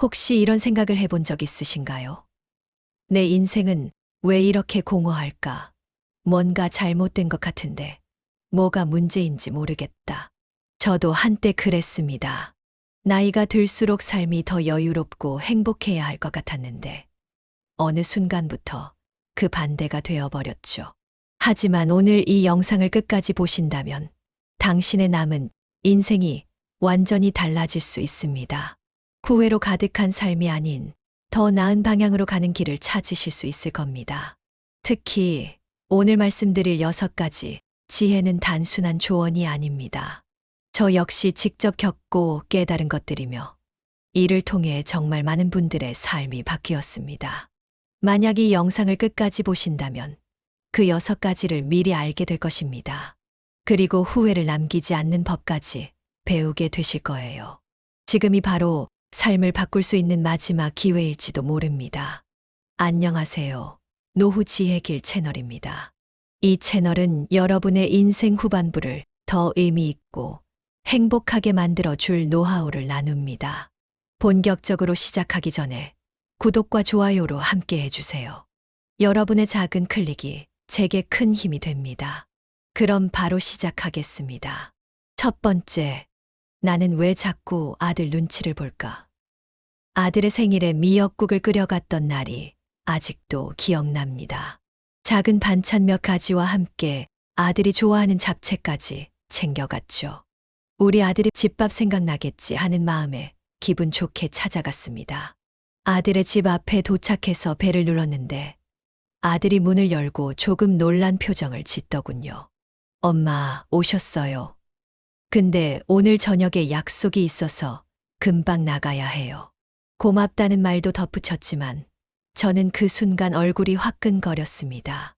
혹시 이런 생각을 해본 적 있으신가요? 내 인생은 왜 이렇게 공허할까? 뭔가 잘못된 것 같은데, 뭐가 문제인지 모르겠다. 저도 한때 그랬습니다. 나이가 들수록 삶이 더 여유롭고 행복해야 할 것 같았는데, 어느 순간부터 그 반대가 되어버렸죠. 하지만 오늘 이 영상을 끝까지 보신다면, 당신의 남은 인생이 완전히 달라질 수 있습니다. 후회로 가득한 삶이 아닌 더 나은 방향으로 가는 길을 찾으실 수 있을 겁니다. 특히 오늘 말씀드릴 6가지 지혜는 단순한 조언이 아닙니다. 저 역시 직접 겪고 깨달은 것들이며 이를 통해 정말 많은 분들의 삶이 바뀌었습니다. 만약 이 영상을 끝까지 보신다면 그 6가지를 미리 알게 될 것입니다. 그리고 후회를 남기지 않는 법까지 배우게 되실 거예요. 지금이 바로 삶을 바꿀 수 있는 마지막 기회일지도 모릅니다. 안녕하세요. 노후 지혜길 채널입니다. 이 채널은 여러분의 인생 후반부를 더 의미 있고 행복하게 만들어줄 노하우를 나눕니다. 본격적으로 시작하기 전에 구독과 좋아요로 함께 해주세요. 여러분의 작은 클릭이 제게 큰 힘이 됩니다. 그럼 바로 시작하겠습니다. 첫 번째, 나는 왜 자꾸 아들 눈치를 볼까? 아들의 생일에 미역국을 끓여갔던 날이 아직도 기억납니다. 작은 반찬 몇 가지와 함께 아들이 좋아하는 잡채까지 챙겨갔죠. 우리 아들이 집밥 생각나겠지 하는 마음에 기분 좋게 찾아갔습니다. 아들의 집 앞에 도착해서 벨을 눌렀는데 아들이 문을 열고 조금 놀란 표정을 짓더군요. 엄마, 오셨어요. 근데 오늘 저녁에 약속이 있어서 금방 나가야 해요. 고맙다는 말도 덧붙였지만 저는 그 순간 얼굴이 화끈거렸습니다.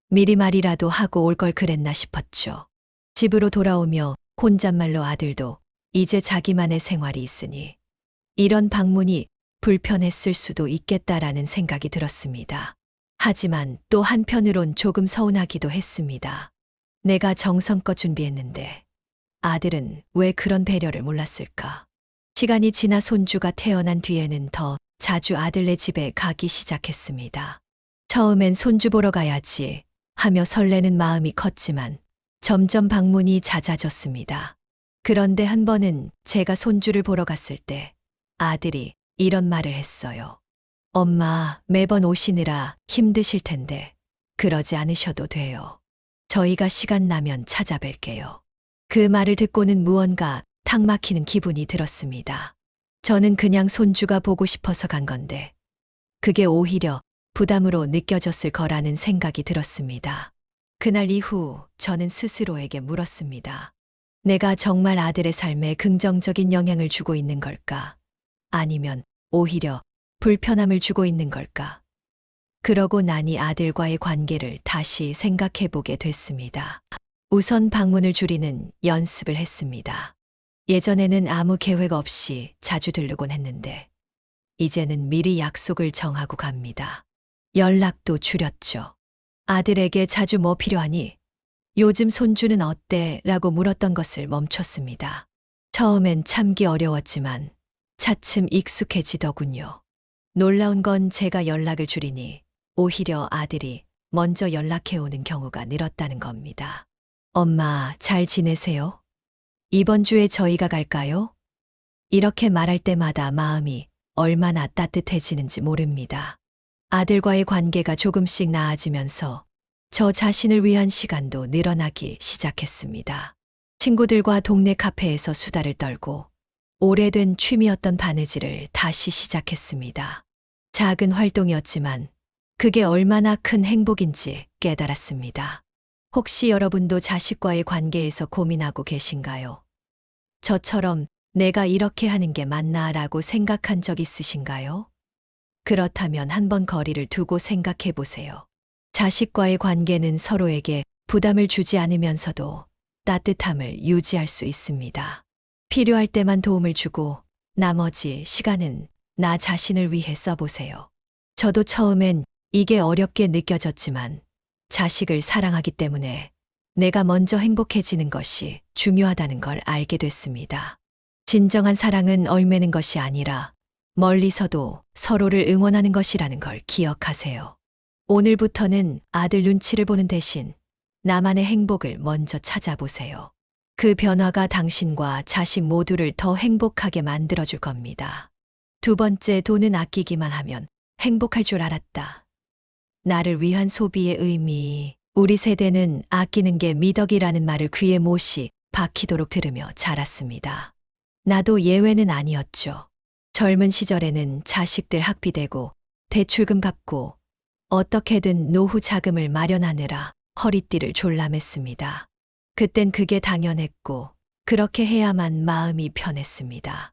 미리 말이라도 하고 올 걸 그랬나 싶었죠. 집으로 돌아오며 혼잣말로 아들도 이제 자기만의 생활이 있으니 이런 방문이 불편했을 수도 있겠다라는 생각이 들었습니다. 하지만 또 한편으론 조금 서운하기도 했습니다. 내가 정성껏 준비했는데 아들은 왜 그런 배려를 몰랐을까? 시간이 지나 손주가 태어난 뒤에는 더 자주 아들네 집에 가기 시작했습니다. 처음엔 손주 보러 가야지 하며 설레는 마음이 컸지만 점점 방문이 잦아졌습니다. 그런데 한 번은 제가 손주를 보러 갔을 때 아들이 이런 말을 했어요. 엄마, 매번 오시느라 힘드실 텐데 그러지 않으셔도 돼요. 저희가 시간 나면 찾아뵐게요. 그 말을 듣고는 무언가 탁 막히는 기분이 들었습니다. 저는 그냥 손주가 보고 싶어서 간 건데 그게 오히려 부담으로 느껴졌을 거라는 생각이 들었습니다. 그날 이후 저는 스스로에게 물었습니다. 내가 정말 아들의 삶에 긍정적인 영향을 주고 있는 걸까? 아니면 오히려 불편함을 주고 있는 걸까? 그러고 나니 아들과의 관계를 다시 생각해 보게 됐습니다. 우선 방문을 줄이는 연습을 했습니다. 예전에는 아무 계획 없이 자주 들르곤 했는데 이제는 미리 약속을 정하고 갑니다. 연락도 줄였죠. 아들에게 자주 뭐 필요하니? 요즘 손주는 어때? 라고 물었던 것을 멈췄습니다. 처음엔 참기 어려웠지만 차츰 익숙해지더군요. 놀라운 건 제가 연락을 줄이니 오히려 아들이 먼저 연락해오는 경우가 늘었다는 겁니다. 엄마, 잘 지내세요? 이번 주에 저희가 갈까요? 이렇게 말할 때마다 마음이 얼마나 따뜻해지는지 모릅니다. 아들과의 관계가 조금씩 나아지면서 저 자신을 위한 시간도 늘어나기 시작했습니다. 친구들과 동네 카페에서 수다를 떨고 오래된 취미였던 바느질을 다시 시작했습니다. 작은 활동이었지만 그게 얼마나 큰 행복인지 깨달았습니다. 혹시 여러분도 자식과의 관계에서 고민하고 계신가요? 저처럼 내가 이렇게 하는 게 맞나 라고 생각한 적 있으신가요? 그렇다면 한번 거리를 두고 생각해 보세요. 자식과의 관계는 서로에게 부담을 주지 않으면서도 따뜻함을 유지할 수 있습니다. 필요할 때만 도움을 주고 나머지 시간은 나 자신을 위해 써보세요. 저도 처음엔 이게 어렵게 느껴졌지만 자식을 사랑하기 때문에 내가 먼저 행복해지는 것이 중요하다는 걸 알게 됐습니다. 진정한 사랑은 얼매는 것이 아니라 멀리서도 서로를 응원하는 것이라는 걸 기억하세요. 오늘부터는 아들 눈치를 보는 대신 나만의 행복을 먼저 찾아보세요. 그 변화가 당신과 자식 모두를 더 행복하게 만들어줄 겁니다. 두 번째, 돈은 아끼기만 하면 행복할 줄 알았다. 나를 위한 소비의 의미. 우리 세대는 아끼는 게 미덕이라는 말을 귀에 못이 박히도록 들으며 자랐습니다. 나도 예외는 아니었죠. 젊은 시절에는 자식들 학비 대고 대출금 갚고 어떻게든 노후 자금을 마련하느라 허리띠를 졸라맸습니다. 그땐 그게 당연했고 그렇게 해야만 마음이 편했습니다.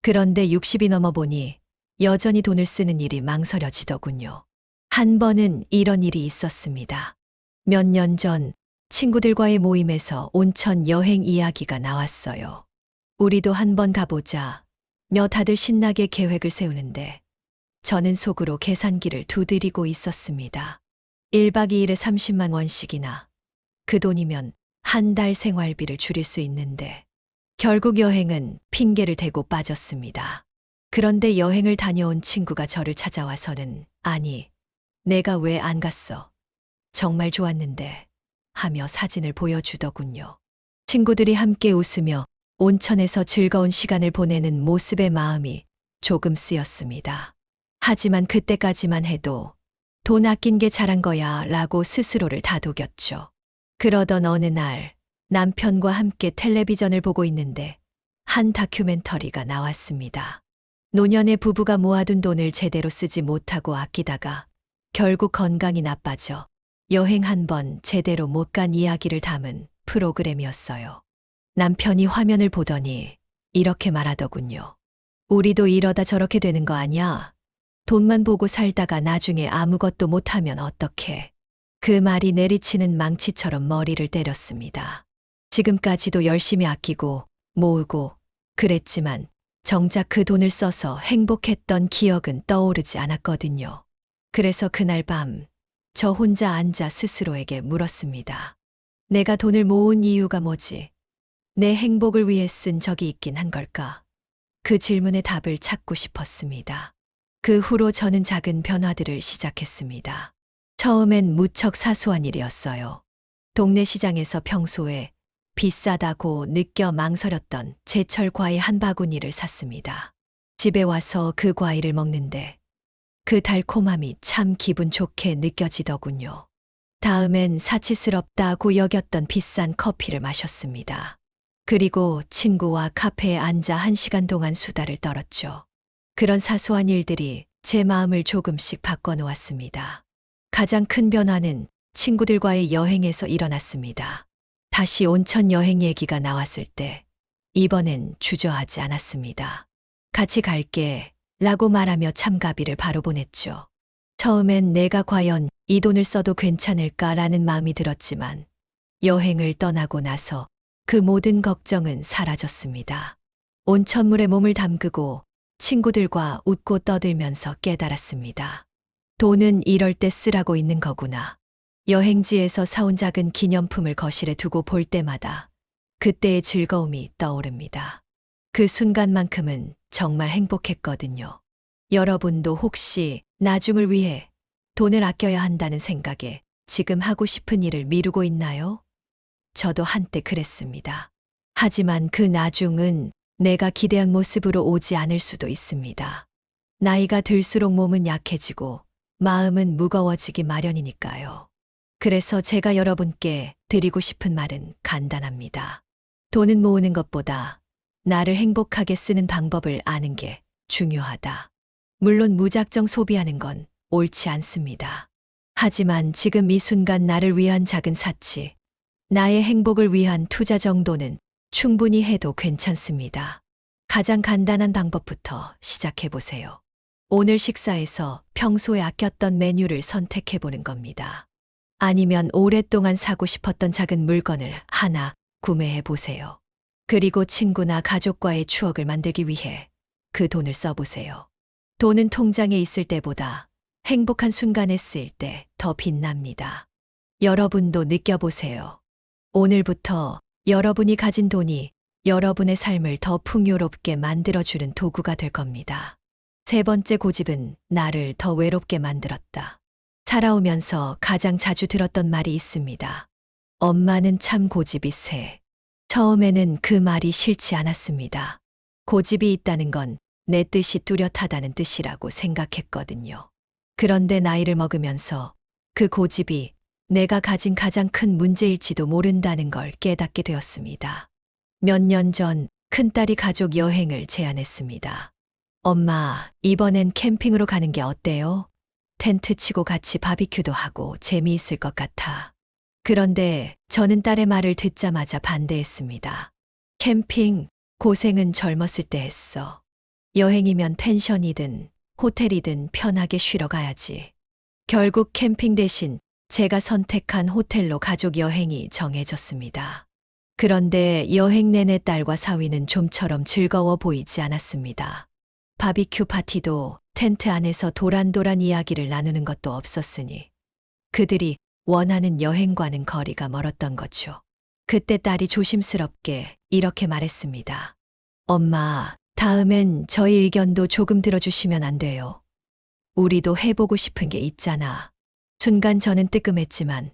그런데 60이 넘어 보니 여전히 돈을 쓰는 일이 망설여지더군요. 한 번은 이런 일이 있었습니다. 몇 년 전 친구들과의 모임에서 온천 여행 이야기가 나왔어요. 우리도 한번 가보자. 며 다들 신나게 계획을 세우는데 저는 속으로 계산기를 두드리고 있었습니다. 1박 2일에 30만 원씩이나. 그 돈이면 한 달 생활비를 줄일 수 있는데 결국 여행은 핑계를 대고 빠졌습니다. 그런데 여행을 다녀온 친구가 저를 찾아와서는 아니, 내가 왜 안 갔어? 정말 좋았는데 하며 사진을 보여주더군요. 친구들이 함께 웃으며 온천에서 즐거운 시간을 보내는 모습에 마음이 조금 쓰였습니다. 하지만 그때까지만 해도 돈 아낀 게 잘한 거야 라고 스스로를 다독였죠. 그러던 어느 날 남편과 함께 텔레비전을 보고 있는데 한 다큐멘터리가 나왔습니다. 노년의 부부가 모아둔 돈을 제대로 쓰지 못하고 아끼다가 결국 건강이 나빠져 여행 한 번 제대로 못 간 이야기를 담은 프로그램이었어요. 남편이 화면을 보더니 이렇게 말하더군요. 우리도 이러다 저렇게 되는 거 아냐? 돈만 보고 살다가 나중에 아무것도 못하면 어떡해? 그 말이 내리치는 망치처럼 머리를 때렸습니다. 지금까지도 열심히 아끼고 모으고 그랬지만 정작 그 돈을 써서 행복했던 기억은 떠오르지 않았거든요. 그래서 그날 밤 저 혼자 앉아 스스로에게 물었습니다. 내가 돈을 모은 이유가 뭐지? 내 행복을 위해 쓴 적이 있긴 한 걸까? 그 질문에 답을 찾고 싶었습니다. 그 후로 저는 작은 변화들을 시작했습니다. 처음엔 무척 사소한 일이었어요. 동네 시장에서 평소에 비싸다고 느껴 망설였던 제철 과일 한 바구니를 샀습니다. 집에 와서 그 과일을 먹는데 그 달콤함이 참 기분 좋게 느껴지더군요. 다음엔 사치스럽다고 여겼던 비싼 커피를 마셨습니다. 그리고 친구와 카페에 앉아 1시간 동안 수다를 떨었죠. 그런 사소한 일들이 제 마음을 조금씩 바꿔놓았습니다. 가장 큰 변화는 친구들과의 여행에서 일어났습니다. 다시 온천 여행 얘기가 나왔을 때 이번엔 주저하지 않았습니다. 같이 갈게 라고 말하며 참가비를 바로 보냈죠. 처음엔 내가 과연 이 돈을 써도 괜찮을까라는 마음이 들었지만 여행을 떠나고 나서 그 모든 걱정은 사라졌습니다. 온천물에 몸을 담그고 친구들과 웃고 떠들면서 깨달았습니다. 돈은 이럴 때 쓰라고 있는 거구나. 여행지에서 사온 작은 기념품을 거실에 두고 볼 때마다 그때의 즐거움이 떠오릅니다. 그 순간만큼은 정말 행복했거든요. 여러분도 혹시 나중을 위해 돈을 아껴야 한다는 생각에 지금 하고 싶은 일을 미루고 있나요? 저도 한때 그랬습니다. 하지만 그 나중은 내가 기대한 모습으로 오지 않을 수도 있습니다. 나이가 들수록 몸은 약해지고 마음은 무거워지기 마련이니까요. 그래서 제가 여러분께 드리고 싶은 말은 간단합니다. 돈은 모으는 것보다 나를 행복하게 쓰는 방법을 아는 게 중요하다. 물론 무작정 소비하는 건 옳지 않습니다. 하지만 지금 이 순간 나를 위한 작은 사치, 나의 행복을 위한 투자 정도는 충분히 해도 괜찮습니다. 가장 간단한 방법부터 시작해 보세요. 오늘 식사에서 평소에 아꼈던 메뉴를 선택해 보는 겁니다. 아니면 오랫동안 사고 싶었던 작은 물건을 하나 구매해 보세요. 그리고 친구나 가족과의 추억을 만들기 위해 그 돈을 써보세요. 돈은 통장에 있을 때보다 행복한 순간에 쓰일 때 더 빛납니다. 여러분도 느껴보세요. 오늘부터 여러분이 가진 돈이 여러분의 삶을 더 풍요롭게 만들어주는 도구가 될 겁니다. 세 번째 고집은 나를 더 외롭게 만들었다. 살아오면서 가장 자주 들었던 말이 있습니다. 엄마는 참 고집이 세. 처음에는 그 말이 싫지 않았습니다. 고집이 있다는 건 내 뜻이 뚜렷하다는 뜻이라고 생각했거든요. 그런데 나이를 먹으면서 그 고집이 내가 가진 가장 큰 문제일지도 모른다는 걸 깨닫게 되었습니다. 몇 년 전 큰딸이 가족 여행을 제안했습니다. 엄마, 이번엔 캠핑으로 가는 게 어때요? 텐트 치고 같이 바비큐도 하고 재미있을 것 같아. 그런데 저는 딸의 말을 듣자마자 반대했습니다. 캠핑, 고생은 젊었을 때 했어. 여행이면 펜션이든 호텔이든 편하게 쉬러 가야지. 결국 캠핑 대신 제가 선택한 호텔로 가족 여행이 정해졌습니다. 그런데 여행 내내 딸과 사위는 좀처럼 즐거워 보이지 않았습니다. 바비큐 파티도 텐트 안에서 도란도란 이야기를 나누는 것도 없었으니 그들이 원하는 여행과는 거리가 멀었던 거죠. 그때 딸이 조심스럽게 이렇게 말했습니다. 엄마, 다음엔 저희 의견도 조금 들어주시면 안 돼요. 우리도 해보고 싶은 게 있잖아. 순간 저는 뜨끔했지만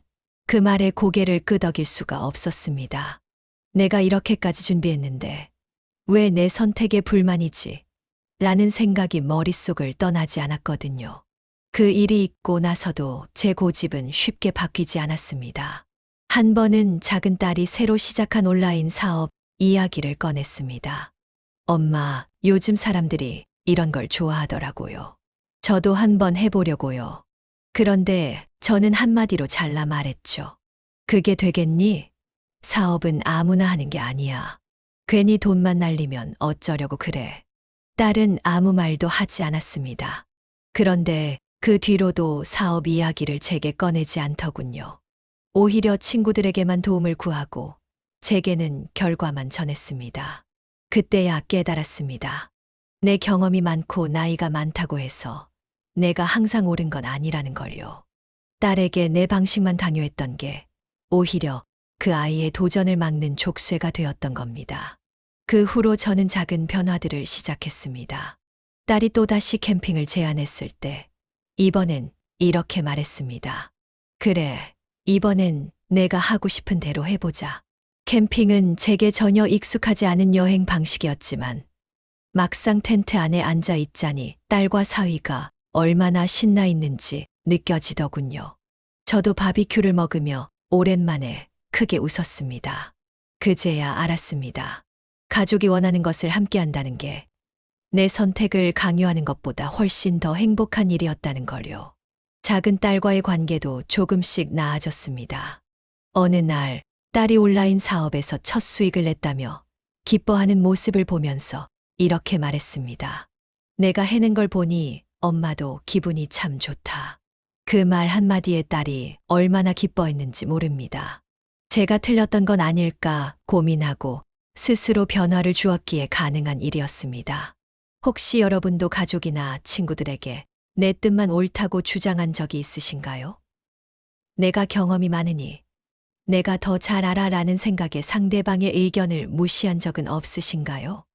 그 말에 고개를 끄덕일 수가 없었습니다. 내가 이렇게까지 준비했는데 왜 내 선택에 불만이지? 라는 생각이 머릿속을 떠나지 않았거든요. 그 일이 있고 나서도 제 고집은 쉽게 바뀌지 않았습니다. 한 번은 작은 딸이 새로 시작한 온라인 사업 이야기를 꺼냈습니다. 엄마, 요즘 사람들이 이런 걸 좋아하더라고요. 저도 한번 해보려고요. 그런데 저는 한마디로 잘라 말했죠. 그게 되겠니? 사업은 아무나 하는 게 아니야. 괜히 돈만 날리면 어쩌려고 그래. 딸은 아무 말도 하지 않았습니다. 그런데 그 뒤로도 사업 이야기를 제게 꺼내지 않더군요. 오히려 친구들에게만 도움을 구하고 제게는 결과만 전했습니다. 그때야 깨달았습니다. 내 경험이 많고 나이가 많다고 해서 내가 항상 옳은 건 아니라는 걸요. 딸에게 내 방식만 강요했던 게 오히려 그 아이의 도전을 막는 족쇄가 되었던 겁니다. 그 후로 저는 작은 변화들을 시작했습니다. 딸이 또다시 캠핑을 제안했을 때 이번엔 이렇게 말했습니다. 그래, 이번엔 내가 하고 싶은 대로 해보자. 캠핑은 제게 전혀 익숙하지 않은 여행 방식이었지만 막상 텐트 안에 앉아 있자니 딸과 사위가 얼마나 신나 있는지 느껴지더군요. 저도 바비큐를 먹으며 오랜만에 크게 웃었습니다. 그제야 알았습니다. 가족이 원하는 것을 함께 한다는 게 내 선택을 강요하는 것보다 훨씬 더 행복한 일이었다는 걸요. 작은 딸과의 관계도 조금씩 나아졌습니다. 어느 날 딸이 온라인 사업에서 첫 수익을 냈다며 기뻐하는 모습을 보면서 이렇게 말했습니다. 내가 해낸 걸 보니 엄마도 기분이 참 좋다. 그 말 한마디에 딸이 얼마나 기뻐했는지 모릅니다. 제가 틀렸던 건 아닐까 고민하고 스스로 변화를 주었기에 가능한 일이었습니다. 혹시 여러분도 가족이나 친구들에게 내 뜻만 옳다고 주장한 적이 있으신가요? 내가 경험이 많으니 내가 더 잘 알아라는 생각에 상대방의 의견을 무시한 적은 없으신가요?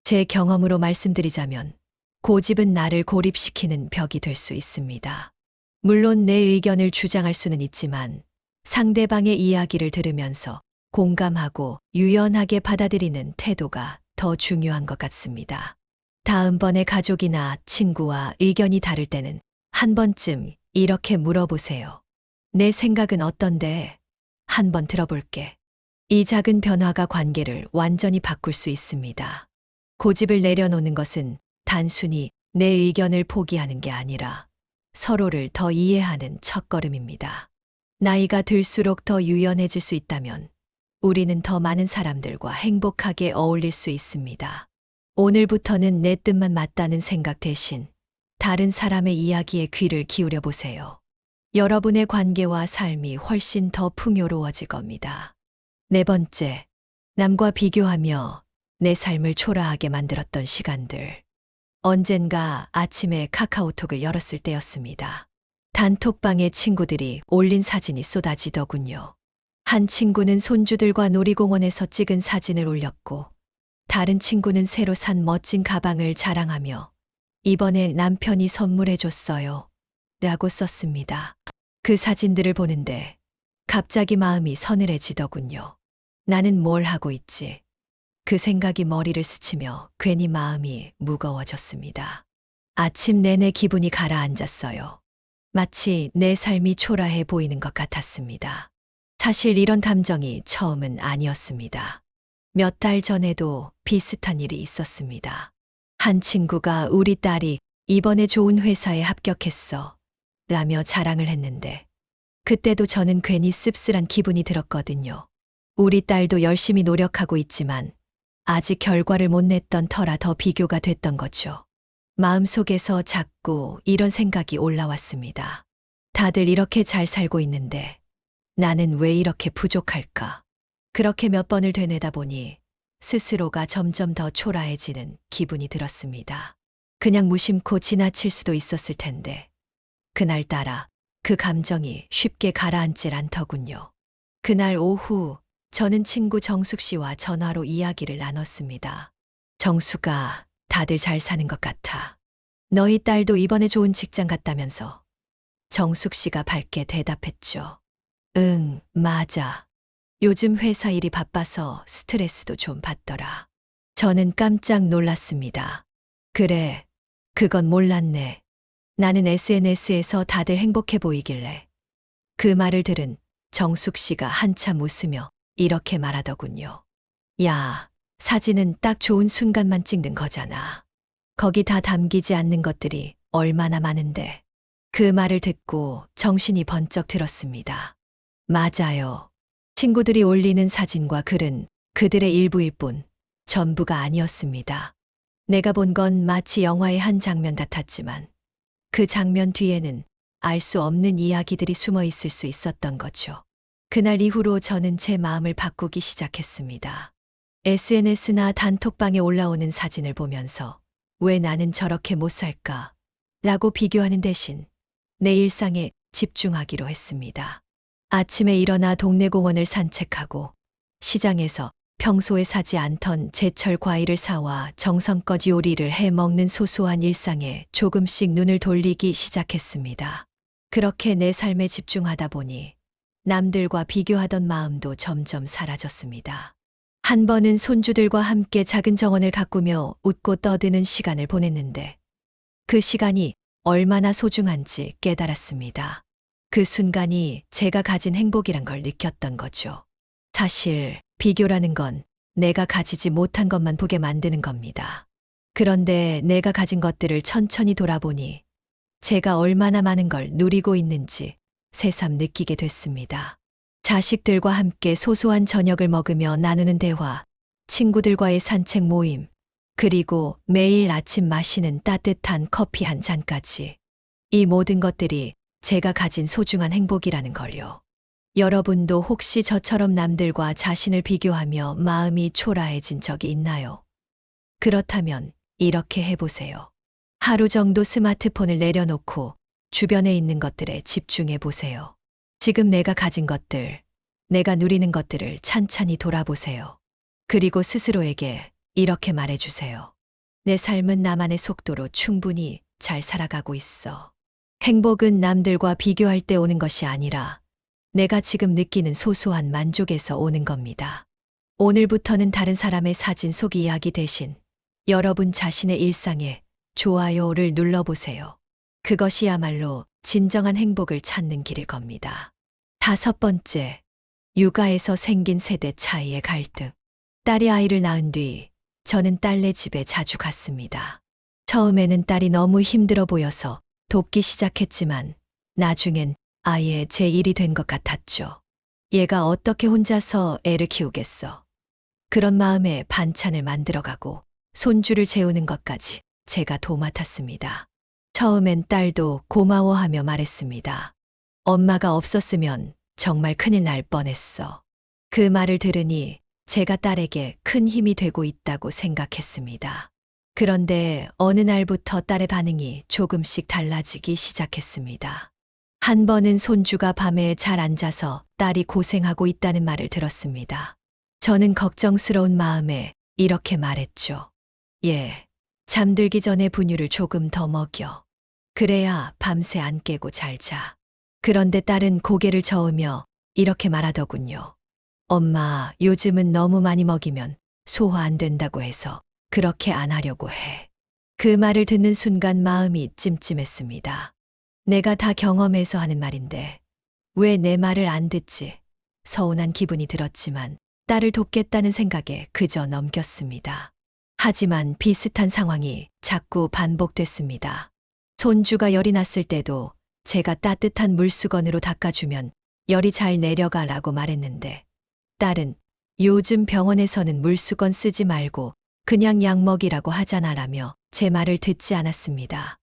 제 경험으로 말씀드리자면 고집은 나를 고립시키는 벽이 될 수 있습니다. 물론 내 의견을 주장할 수는 있지만 상대방의 이야기를 들으면서 공감하고 유연하게 받아들이는 태도가 더 중요한 것 같습니다. 다음번에 가족이나 친구와 의견이 다를 때는 한 번쯤 이렇게 물어보세요. 내 생각은 어떤데? 한번 들어볼게. 이 작은 변화가 관계를 완전히 바꿀 수 있습니다. 고집을 내려놓는 것은 단순히 내 의견을 포기하는 게 아니라 서로를 더 이해하는 첫걸음입니다. 나이가 들수록 더 유연해질 수 있다면 우리는 더 많은 사람들과 행복하게 어울릴 수 있습니다. 오늘부터는 내 뜻만 맞다는 생각 대신 다른 사람의 이야기에 귀를 기울여 보세요. 여러분의 관계와 삶이 훨씬 더 풍요로워질 겁니다. 네 번째, 남과 비교하며 내 삶을 초라하게 만들었던 시간들. 언젠가 아침에 카카오톡을 열었을 때였습니다. 단톡방에 친구들이 올린 사진이 쏟아지더군요. 한 친구는 손주들과 놀이공원에서 찍은 사진을 올렸고, 다른 친구는 새로 산 멋진 가방을 자랑하며 이번에 남편이 선물해줬어요. 라고 썼습니다. 그 사진들을 보는데 갑자기 마음이 서늘해지더군요. 나는 뭘 하고 있지? 그 생각이 머리를 스치며 괜히 마음이 무거워졌습니다. 아침 내내 기분이 가라앉았어요. 마치 내 삶이 초라해 보이는 것 같았습니다. 사실 이런 감정이 처음은 아니었습니다. 몇 달 전에도 비슷한 일이 있었습니다. 한 친구가 우리 딸이 이번에 좋은 회사에 합격했어. 라며 자랑을 했는데 그때도 저는 괜히 씁쓸한 기분이 들었거든요. 우리 딸도 열심히 노력하고 있지만 아직 결과를 못 냈던 터라 더 비교가 됐던 거죠. 마음속에서 자꾸 이런 생각이 올라왔습니다. 다들 이렇게 잘 살고 있는데 나는 왜 이렇게 부족할까? 그렇게 몇 번을 되뇌다 보니 스스로가 점점 더 초라해지는 기분이 들었습니다. 그냥 무심코 지나칠 수도 있었을 텐데 그날따라 그 감정이 쉽게 가라앉질 않더군요. 그날 오후 저는 친구 정숙 씨와 전화로 이야기를 나눴습니다. 정숙아, 다들 잘 사는 것 같아. 너희 딸도 이번에 좋은 직장 갔다면서. 정숙 씨가 밝게 대답했죠. 응, 맞아. 요즘 회사 일이 바빠서 스트레스도 좀 받더라. 저는 깜짝 놀랐습니다. 그래, 그건 몰랐네. 나는 SNS에서 다들 행복해 보이길래. 그 말을 들은 정숙 씨가 한참 웃으며 이렇게 말하더군요. 야, 사진은 딱 좋은 순간만 찍는 거잖아. 거기 다 담기지 않는 것들이 얼마나 많은데. 그 말을 듣고 정신이 번쩍 들었습니다. 맞아요. 친구들이 올리는 사진과 글은 그들의 일부일 뿐 전부가 아니었습니다. 내가 본 건 마치 영화의 한 장면 같았지만 그 장면 뒤에는 알 수 없는 이야기들이 숨어 있을 수 있었던 거죠. 그날 이후로 저는 제 마음을 바꾸기 시작했습니다. SNS나 단톡방에 올라오는 사진을 보면서 왜 나는 저렇게 못 살까? 라고 비교하는 대신 내 일상에 집중하기로 했습니다. 아침에 일어나 동네 공원을 산책하고 시장에서 평소에 사지 않던 제철 과일을 사와 정성껏 요리를 해 먹는 소소한 일상에 조금씩 눈을 돌리기 시작했습니다. 그렇게 내 삶에 집중하다 보니 남들과 비교하던 마음도 점점 사라졌습니다. 한 번은 손주들과 함께 작은 정원을 가꾸며 웃고 떠드는 시간을 보냈는데 그 시간이 얼마나 소중한지 깨달았습니다. 그 순간이 제가 가진 행복이란 걸 느꼈던 거죠. 사실 비교라는 건 내가 가지지 못한 것만 보게 만드는 겁니다. 그런데 내가 가진 것들을 천천히 돌아보니 제가 얼마나 많은 걸 누리고 있는지 새삼 느끼게 됐습니다. 자식들과 함께 소소한 저녁을 먹으며 나누는 대화, 친구들과의 산책 모임, 그리고 매일 아침 마시는 따뜻한 커피 한 잔까지. 이 모든 것들이 제가 가진 소중한 행복이라는 걸요. 여러분도 혹시 저처럼 남들과 자신을 비교하며 마음이 초라해진 적이 있나요? 그렇다면 이렇게 해보세요. 하루 정도 스마트폰을 내려놓고 주변에 있는 것들에 집중해 보세요. 지금 내가 가진 것들, 내가 누리는 것들을 찬찬히 돌아보세요. 그리고 스스로에게 이렇게 말해주세요. 내 삶은 나만의 속도로 충분히 잘 살아가고 있어. 행복은 남들과 비교할 때 오는 것이 아니라 내가 지금 느끼는 소소한 만족에서 오는 겁니다. 오늘부터는 다른 사람의 사진 속 이야기 대신 여러분 자신의 일상에 좋아요를 눌러보세요. 그것이야말로 진정한 행복을 찾는 길일 겁니다. 5번째, 육아에서 생긴 세대 차이의 갈등. 딸이 아이를 낳은 뒤 저는 딸네 집에 자주 갔습니다. 처음에는 딸이 너무 힘들어 보여서 돕기 시작했지만 나중엔 아예 제 일이 된 것 같았죠. 얘가 어떻게 혼자서 애를 키우겠어. 그런 마음에 반찬을 만들어가고 손주를 재우는 것까지 제가 도맡았습니다. 처음엔 딸도 고마워하며 말했습니다. 엄마가 없었으면 정말 큰일 날 뻔했어. 그 말을 들으니 제가 딸에게 큰 힘이 되고 있다고 생각했습니다. 그런데 어느 날부터 딸의 반응이 조금씩 달라지기 시작했습니다. 한 번은 손주가 밤에 잘 안 자서 딸이 고생하고 있다는 말을 들었습니다. 저는 걱정스러운 마음에 이렇게 말했죠. 예, 잠들기 전에 분유를 조금 더 먹여. 그래야 밤새 안 깨고 잘 자. 그런데 딸은 고개를 저으며 이렇게 말하더군요. 엄마, 요즘은 너무 많이 먹이면 소화 안 된다고 해서 그렇게 안 하려고 해. 그 말을 듣는 순간 마음이 찜찜했습니다. 내가 다 경험해서 하는 말인데 왜 내 말을 안 듣지? 서운한 기분이 들었지만 딸을 돕겠다는 생각에 그저 넘겼습니다. 하지만 비슷한 상황이 자꾸 반복됐습니다. 손주가 열이 났을 때도 제가 따뜻한 물수건으로 닦아주면 열이 잘 내려가라고 말했는데 딸은 요즘 병원에서는 물수건 쓰지 말고 그냥 약 먹이라고 하잖아라며 제 말을 듣지 않았습니다.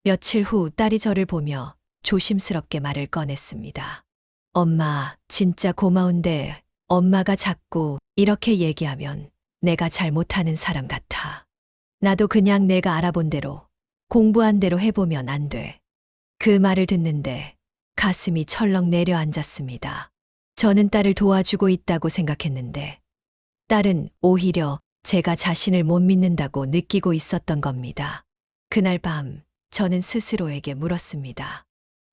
며칠 후 딸이 저를 보며 조심스럽게 말을 꺼냈습니다. 엄마, 진짜 고마운데 엄마가 자꾸 이렇게 얘기하면 내가 잘못하는 사람 같아. 나도 그냥 내가 알아본 대로 공부한 대로 해보면 안 돼. 그 말을 듣는데 가슴이 철렁 내려앉았습니다. 저는 딸을 도와주고 있다고 생각했는데 딸은 오히려 제가 자신을 못 믿는다고 느끼고 있었던 겁니다. 그날 밤 저는 스스로에게 물었습니다.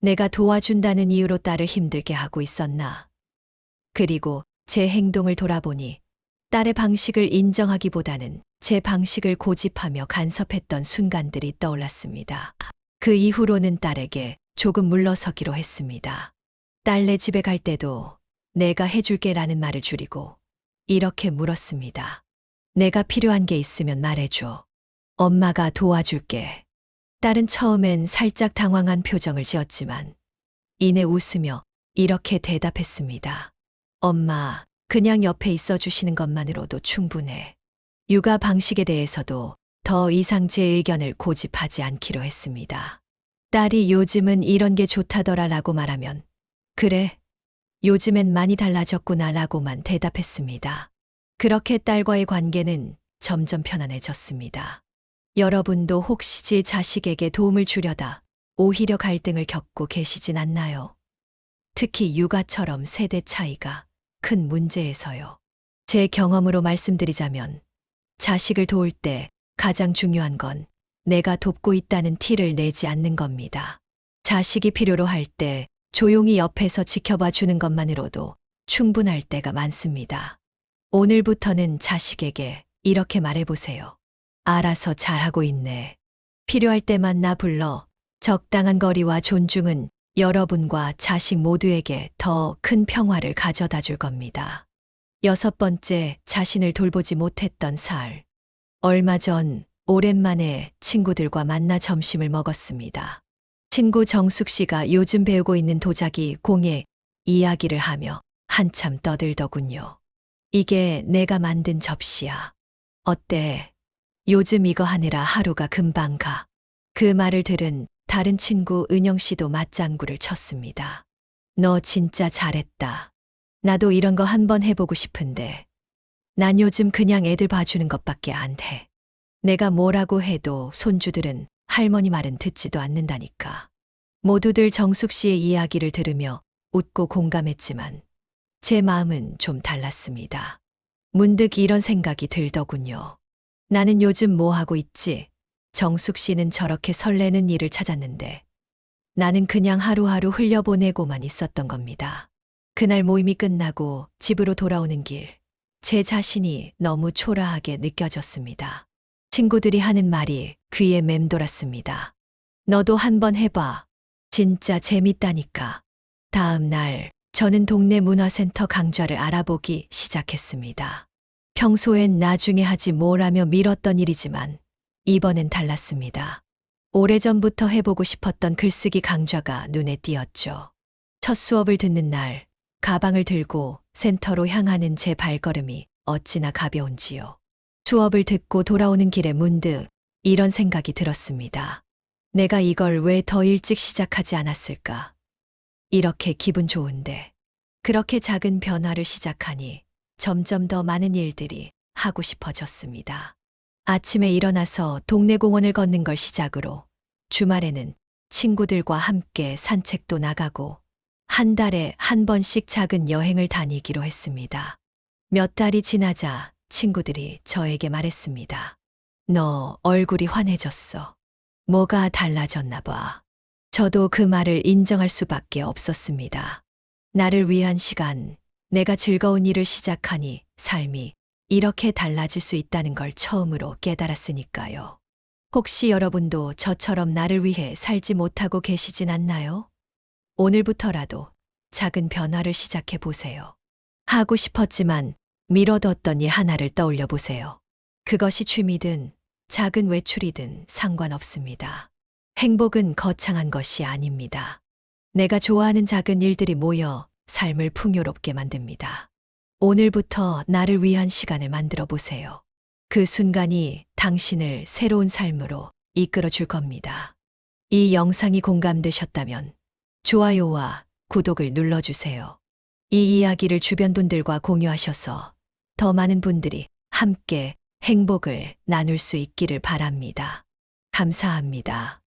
내가 도와준다는 이유로 딸을 힘들게 하고 있었나? 그리고 제 행동을 돌아보니 딸의 방식을 인정하기보다는 제 방식을 고집하며 간섭했던 순간들이 떠올랐습니다. 그 이후로는 딸에게 조금 물러서기로 했습니다. 딸네 집에 갈 때도 내가 해줄게라는 말을 줄이고 이렇게 물었습니다. 내가 필요한 게 있으면 말해줘. 엄마가 도와줄게. 딸은 처음엔 살짝 당황한 표정을 지었지만 이내 웃으며 이렇게 대답했습니다. 엄마, 그냥 옆에 있어 주시는 것만으로도 충분해. 육아 방식에 대해서도 더 이상 제 의견을 고집하지 않기로 했습니다. 딸이 요즘은 이런 게 좋다더라 라고 말하면 그래, 요즘엔 많이 달라졌구나 라고만 대답했습니다. 그렇게 딸과의 관계는 점점 편안해졌습니다. 여러분도 혹시 제 자식에게 도움을 주려다 오히려 갈등을 겪고 계시진 않나요? 특히 육아처럼 세대 차이가 큰 문제에서요. 제 경험으로 말씀드리자면 자식을 도울 때 가장 중요한 건 내가 돕고 있다는 티를 내지 않는 겁니다. 자식이 필요로 할 때 조용히 옆에서 지켜봐 주는 것만으로도 충분할 때가 많습니다. 오늘부터는 자식에게 이렇게 말해보세요. 알아서 잘하고 있네. 필요할 때만 나 불러. 적당한 거리와 존중은 여러분과 자식 모두에게 더 큰 평화를 가져다 줄 겁니다. 6번째, 자신을 돌보지 못했던 살. 얼마 전 오랜만에 친구들과 만나 점심을 먹었습니다. 친구 정숙 씨가 요즘 배우고 있는 도자기 공예 이야기를 하며 한참 떠들더군요. 이게 내가 만든 접시야. 어때? 요즘 이거 하느라 하루가 금방 가. 그 말을 들은 다른 친구 은영 씨도 맞장구를 쳤습니다. 너 진짜 잘했다. 나도 이런 거 한번 해보고 싶은데. 난 요즘 그냥 애들 봐주는 것밖에 안 해. 내가 뭐라고 해도 손주들은 할머니 말은 듣지도 않는다니까. 모두들 정숙 씨의 이야기를 들으며 웃고 공감했지만 제 마음은 좀 달랐습니다. 문득 이런 생각이 들더군요. 나는 요즘 뭐 하고 있지? 정숙 씨는 저렇게 설레는 일을 찾았는데 나는 그냥 하루하루 흘려보내고만 있었던 겁니다. 그날 모임이 끝나고 집으로 돌아오는 길, 제 자신이 너무 초라하게 느껴졌습니다. 친구들이 하는 말이 귀에 맴돌았습니다. 너도 한번 해봐. 진짜 재밌다니까. 다음 날 저는 동네 문화센터 강좌를 알아보기 시작했습니다. 평소엔 나중에 하지 뭐라며 미뤘던 일이지만 이번엔 달랐습니다. 오래전부터 해보고 싶었던 글쓰기 강좌가 눈에 띄었죠. 첫 수업을 듣는 날 가방을 들고 센터로 향하는 제 발걸음이 어찌나 가벼운지요. 수업을 듣고 돌아오는 길에 문득 이런 생각이 들었습니다. 내가 이걸 왜 더 일찍 시작하지 않았을까? 이렇게 기분 좋은데. 그렇게 작은 변화를 시작하니 점점 더 많은 일들이 하고 싶어졌습니다. 아침에 일어나서 동네 공원을 걷는 걸 시작으로 주말에는 친구들과 함께 산책도 나가고 한 달에 한 번씩 작은 여행을 다니기로 했습니다. 몇 달이 지나자 친구들이 저에게 말했습니다. 너 얼굴이 환해졌어. 뭐가 달라졌나 봐. 저도 그 말을 인정할 수밖에 없었습니다. 나를 위한 시간, 내가 즐거운 일을 시작하니 삶이 이렇게 달라질 수 있다는 걸 처음으로 깨달았으니까요. 혹시 여러분도 저처럼 나를 위해 살지 못하고 계시진 않나요? 오늘부터라도 작은 변화를 시작해 보세요. 하고 싶었지만 미뤄뒀던 일 하나를 떠올려 보세요. 그것이 취미든 작은 외출이든 상관없습니다. 행복은 거창한 것이 아닙니다. 내가 좋아하는 작은 일들이 모여 삶을 풍요롭게 만듭니다. 오늘부터 나를 위한 시간을 만들어 보세요. 그 순간이 당신을 새로운 삶으로 이끌어 줄 겁니다. 이 영상이 공감되셨다면 좋아요와 구독을 눌러주세요. 이 이야기를 주변 분들과 공유하셔서 더 많은 분들이 함께 행복을 나눌 수 있기를 바랍니다. 감사합니다.